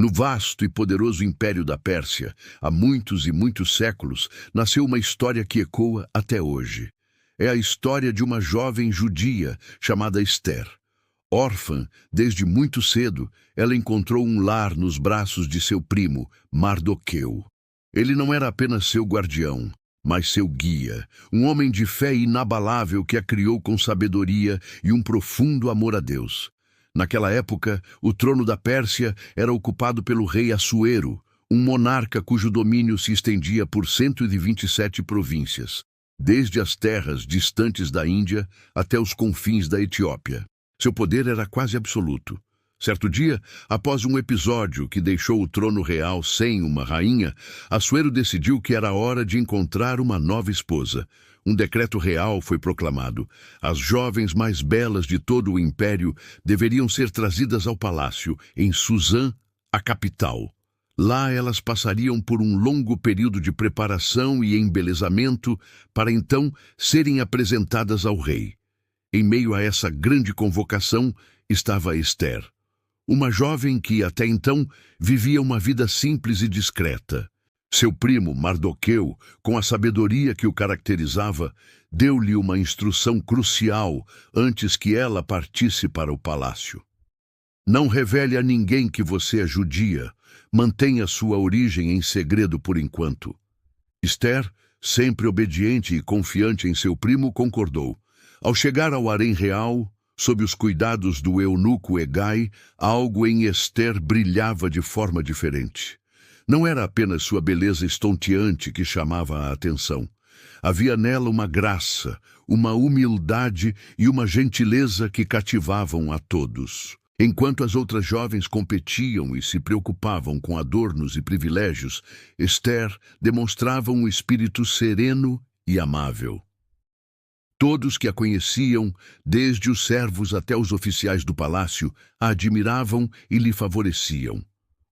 No vasto e poderoso império da Pérsia, há muitos e muitos séculos, nasceu uma história que ecoa até hoje. É a história de uma jovem judia chamada Esther. Órfã, desde muito cedo, ela encontrou um lar nos braços de seu primo, Mardoqueu. Ele não era apenas seu guardião, mas seu guia, um homem de fé inabalável que a criou com sabedoria e um profundo amor a Deus. Naquela época, o trono da Pérsia era ocupado pelo rei Assuero, um monarca cujo domínio se estendia por 127 províncias, desde as terras distantes da Índia até os confins da Etiópia. Seu poder era quase absoluto. Certo dia, após um episódio que deixou o trono real sem uma rainha, Assuero decidiu que era hora de encontrar uma nova esposa. Um decreto real foi proclamado. As jovens mais belas de todo o império deveriam ser trazidas ao palácio, em Suzã, a capital. Lá elas passariam por um longo período de preparação e embelezamento para então serem apresentadas ao rei. Em meio a essa grande convocação estava Esther, uma jovem que até então vivia uma vida simples e discreta. Seu primo, Mardoqueu, com a sabedoria que o caracterizava, deu-lhe uma instrução crucial antes que ela partisse para o palácio. Não revele a ninguém que você é judia, mantenha sua origem em segredo por enquanto. Esther, sempre obediente e confiante em seu primo, concordou. Ao chegar ao harém real, sob os cuidados do eunuco Hegai, algo em Esther brilhava de forma diferente. Não era apenas sua beleza estonteante que chamava a atenção. Havia nela uma graça, uma humildade e uma gentileza que cativavam a todos. Enquanto as outras jovens competiam e se preocupavam com adornos e privilégios, Esther demonstrava um espírito sereno e amável. Todos que a conheciam, desde os servos até os oficiais do palácio, a admiravam e lhe favoreciam.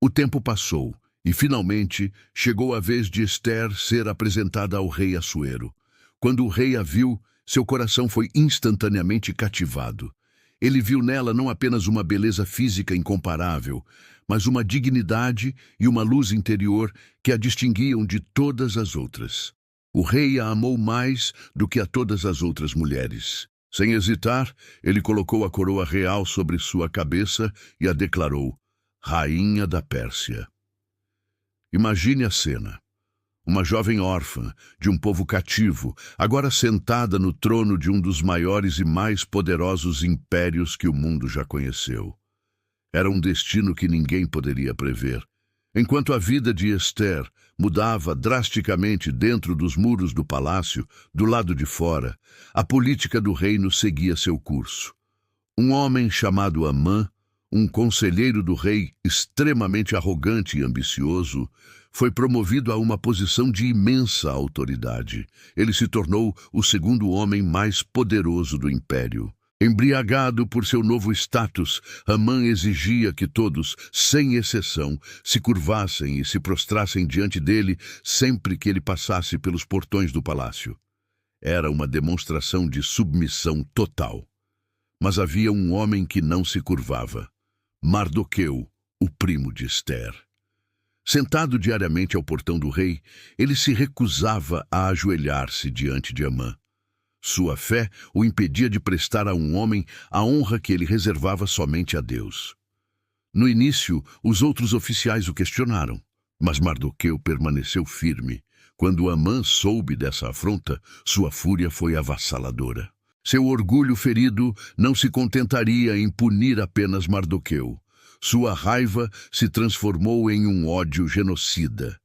O tempo passou e, finalmente, chegou a vez de Esther ser apresentada ao rei Assuero. Quando o rei a viu, seu coração foi instantaneamente cativado. Ele viu nela não apenas uma beleza física incomparável, mas uma dignidade e uma luz interior que a distinguiam de todas as outras. O rei a amou mais do que a todas as outras mulheres. Sem hesitar, ele colocou a coroa real sobre sua cabeça e a declarou Rainha da Pérsia. Imagine a cena. Uma jovem órfã, de um povo cativo, agora sentada no trono de um dos maiores e mais poderosos impérios que o mundo já conheceu. Era um destino que ninguém poderia prever. Enquanto a vida de Esther mudava drasticamente dentro dos muros do palácio, do lado de fora, a política do reino seguia seu curso. Um homem chamado Amã, um conselheiro do rei extremamente arrogante e ambicioso, foi promovido a uma posição de imensa autoridade. Ele se tornou o segundo homem mais poderoso do império. Embriagado por seu novo status, Amã exigia que todos, sem exceção, se curvassem e se prostrassem diante dele sempre que ele passasse pelos portões do palácio. Era uma demonstração de submissão total. Mas havia um homem que não se curvava. Mardoqueu, o primo de Esther. Sentado diariamente ao portão do rei, ele se recusava a ajoelhar-se diante de Amã. Sua fé o impedia de prestar a um homem a honra que ele reservava somente a Deus. No início, os outros oficiais o questionaram, mas Mardoqueu permaneceu firme. Quando Amã soube dessa afronta, sua fúria foi avassaladora. Seu orgulho ferido não se contentaria em punir apenas Mardoqueu. Sua raiva se transformou em um ódio genocida.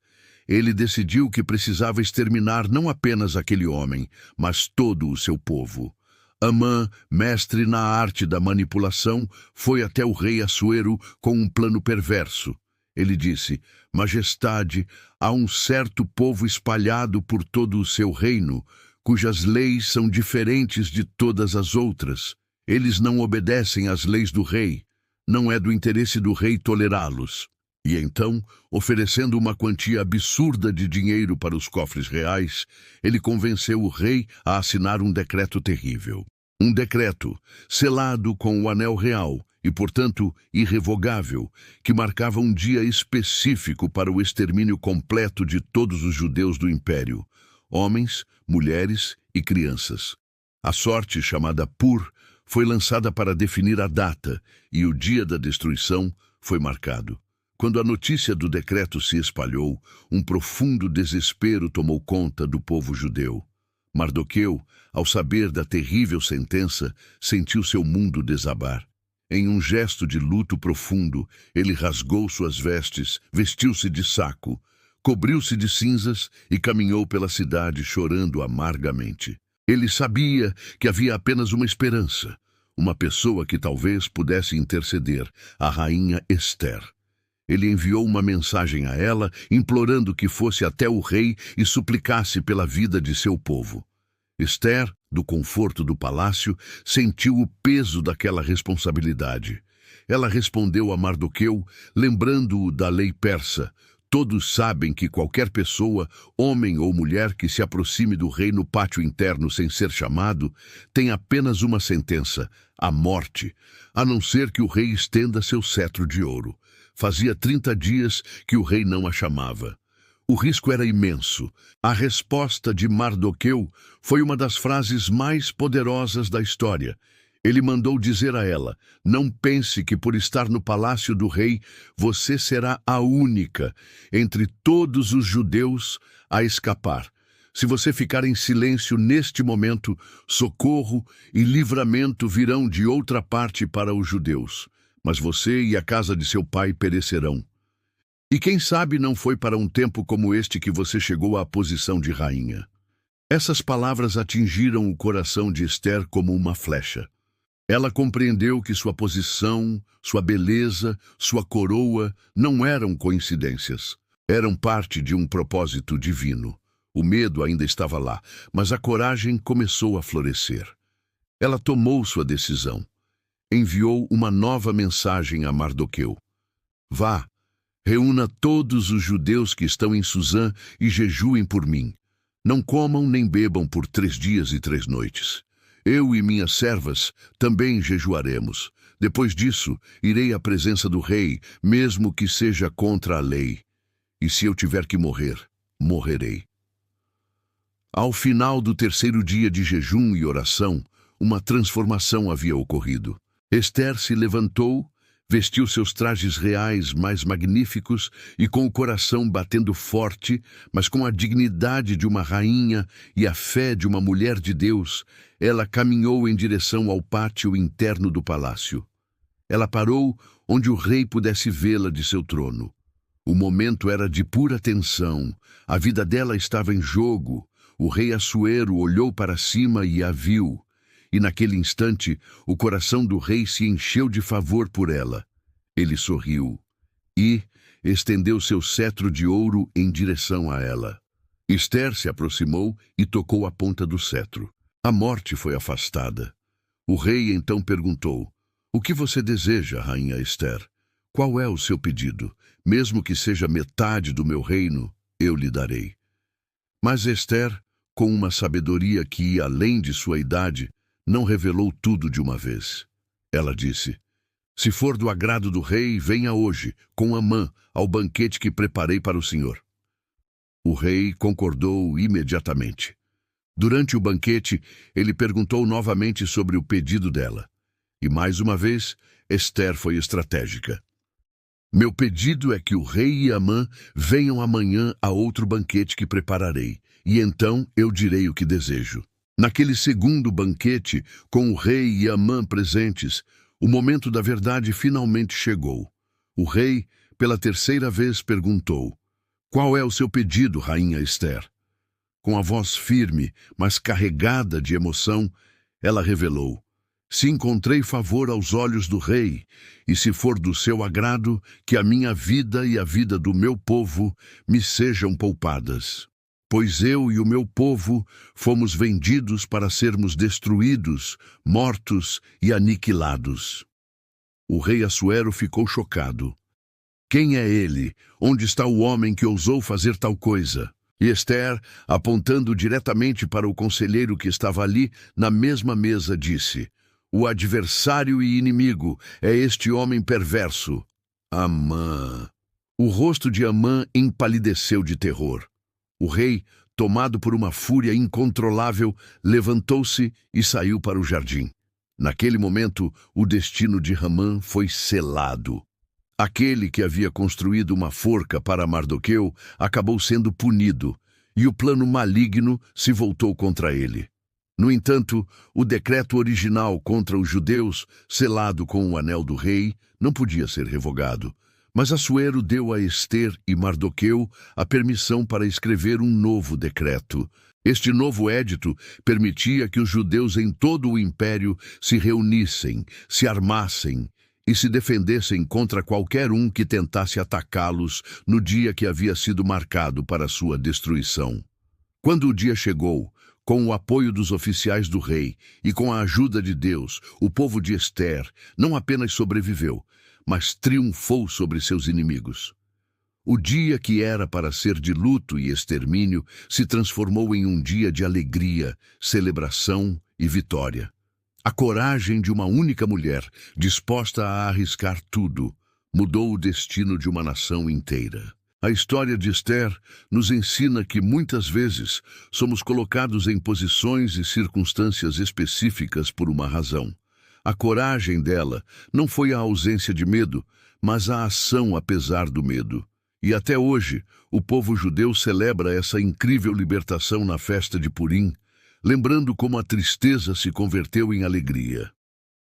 Ele decidiu que precisava exterminar não apenas aquele homem, mas todo o seu povo. Amã, mestre na arte da manipulação, foi até o rei Assuero com um plano perverso. Ele disse, Majestade, há um certo povo espalhado por todo o seu reino, cujas leis são diferentes de todas as outras. Eles não obedecem às leis do rei. Não é do interesse do rei tolerá-los. E então, oferecendo uma quantia absurda de dinheiro para os cofres reais, ele convenceu o rei a assinar um decreto terrível. Um decreto selado com o anel real e, portanto, irrevogável, que marcava um dia específico para o extermínio completo de todos os judeus do Império, homens, mulheres e crianças. A sorte, chamada Pur, foi lançada para definir a data, e o dia da destruição foi marcado. Quando a notícia do decreto se espalhou, um profundo desespero tomou conta do povo judeu. Mardoqueu, ao saber da terrível sentença, sentiu seu mundo desabar. Em um gesto de luto profundo, ele rasgou suas vestes, vestiu-se de saco, cobriu-se de cinzas e caminhou pela cidade chorando amargamente. Ele sabia que havia apenas uma esperança, uma pessoa que talvez pudesse interceder, a rainha Ester. Ele enviou uma mensagem a ela, implorando que fosse até o rei e suplicasse pela vida de seu povo. Ester, do conforto do palácio, sentiu o peso daquela responsabilidade. Ela respondeu a Mardoqueu, lembrando-o da lei persa: todos sabem que qualquer pessoa, homem ou mulher, que se aproxime do rei no pátio interno sem ser chamado, tem apenas uma sentença: a morte, a não ser que o rei estenda seu cetro de ouro. Fazia 30 dias que o rei não a chamava. O risco era imenso. A resposta de Mardoqueu foi uma das frases mais poderosas da história. Ele mandou dizer a ela: não pense que por estar no palácio do rei, você será a única entre todos os judeus a escapar. Se você ficar em silêncio neste momento, socorro e livramento virão de outra parte para os judeus. Mas você e a casa de seu pai perecerão. E quem sabe não foi para um tempo como este que você chegou à posição de rainha. Essas palavras atingiram o coração de Ester como uma flecha. Ela compreendeu que sua posição, sua beleza, sua coroa não eram coincidências. Eram parte de um propósito divino. O medo ainda estava lá, mas a coragem começou a florescer. Ela tomou sua decisão. Enviou uma nova mensagem a Mardoqueu. Vá, reúna todos os judeus que estão em Suzã e jejuem por mim. Não comam nem bebam por 3 dias e 3 noites. Eu e minhas servas também jejuaremos. Depois disso, irei à presença do rei, mesmo que seja contra a lei. E se eu tiver que morrer, morrerei. Ao final do 3º dia de jejum e oração, uma transformação havia ocorrido. Ester se levantou, vestiu seus trajes reais mais magníficos e, com o coração batendo forte, mas com a dignidade de uma rainha e a fé de uma mulher de Deus, ela caminhou em direção ao pátio interno do palácio. Ela parou onde o rei pudesse vê-la de seu trono. O momento era de pura tensão. A vida dela estava em jogo. O rei Assuero olhou para cima e a viu. E naquele instante, o coração do rei se encheu de favor por ela. Ele sorriu e estendeu seu cetro de ouro em direção a ela. Ester se aproximou e tocou a ponta do cetro. A morte foi afastada. O rei então perguntou: o que você deseja, rainha Ester? Qual é o seu pedido? Mesmo que seja metade do meu reino, eu lhe darei. Mas Ester, com uma sabedoria que ia além de sua idade, não revelou tudo de uma vez. Ela disse: se for do agrado do rei, venha hoje, com Amã, ao banquete que preparei para o senhor. O rei concordou imediatamente. Durante o banquete, ele perguntou novamente sobre o pedido dela. E mais uma vez, Ester foi estratégica. Meu pedido é que o rei e Amã venham amanhã a outro banquete que prepararei, e então eu direi o que desejo. Naquele segundo banquete, com o rei e Amã presentes, o momento da verdade finalmente chegou. O rei, pela 3ª vez, perguntou: qual é o seu pedido, rainha Ester? Com a voz firme, mas carregada de emoção, ela revelou: se encontrei favor aos olhos do rei, e se for do seu agrado, que a minha vida e a vida do meu povo me sejam poupadas. Pois eu e o meu povo fomos vendidos para sermos destruídos, mortos e aniquilados. O rei Assuero ficou chocado. Quem é ele? Onde está o homem que ousou fazer tal coisa? E Ester, apontando diretamente para o conselheiro que estava ali, na mesma mesa, disse: O adversário e inimigo é este homem perverso, Amã. O rosto de Amã empalideceu de terror. O rei, tomado por uma fúria incontrolável, levantou-se e saiu para o jardim. Naquele momento, o destino de Hamã foi selado. Aquele que havia construído uma forca para Mardoqueu acabou sendo punido, e o plano maligno se voltou contra ele. No entanto, o decreto original contra os judeus, selado com o anel do rei, não podia ser revogado. Mas Assuero deu a Ester e Mardoqueu a permissão para escrever um novo decreto. Este novo édito permitia que os judeus em todo o império se reunissem, se armassem e se defendessem contra qualquer um que tentasse atacá-los no dia que havia sido marcado para sua destruição. Quando o dia chegou, com o apoio dos oficiais do rei e com a ajuda de Deus, o povo de Ester não apenas sobreviveu, mas triunfou sobre seus inimigos. O dia que era para ser de luto e extermínio se transformou em um dia de alegria, celebração e vitória. A coragem de uma única mulher, disposta a arriscar tudo, mudou o destino de uma nação inteira. A história de Ester nos ensina que muitas vezes somos colocados em posições e circunstâncias específicas por uma razão. A coragem dela não foi a ausência de medo, mas a ação apesar do medo. E até hoje, o povo judeu celebra essa incrível libertação na festa de Purim, lembrando como a tristeza se converteu em alegria.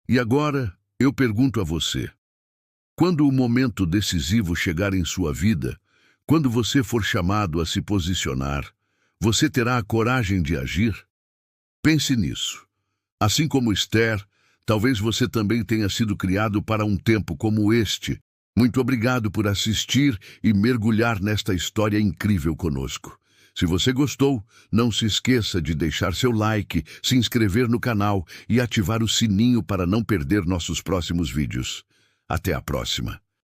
E agora, eu pergunto a você, quando o momento decisivo chegar em sua vida, quando você for chamado a se posicionar, você terá a coragem de agir? Pense nisso. Assim como Ester, talvez você também tenha sido criado para um tempo como este. Muito obrigado por assistir e mergulhar nesta história incrível conosco. Se você gostou, não se esqueça de deixar seu like, se inscrever no canal e ativar o sininho para não perder nossos próximos vídeos. Até a próxima!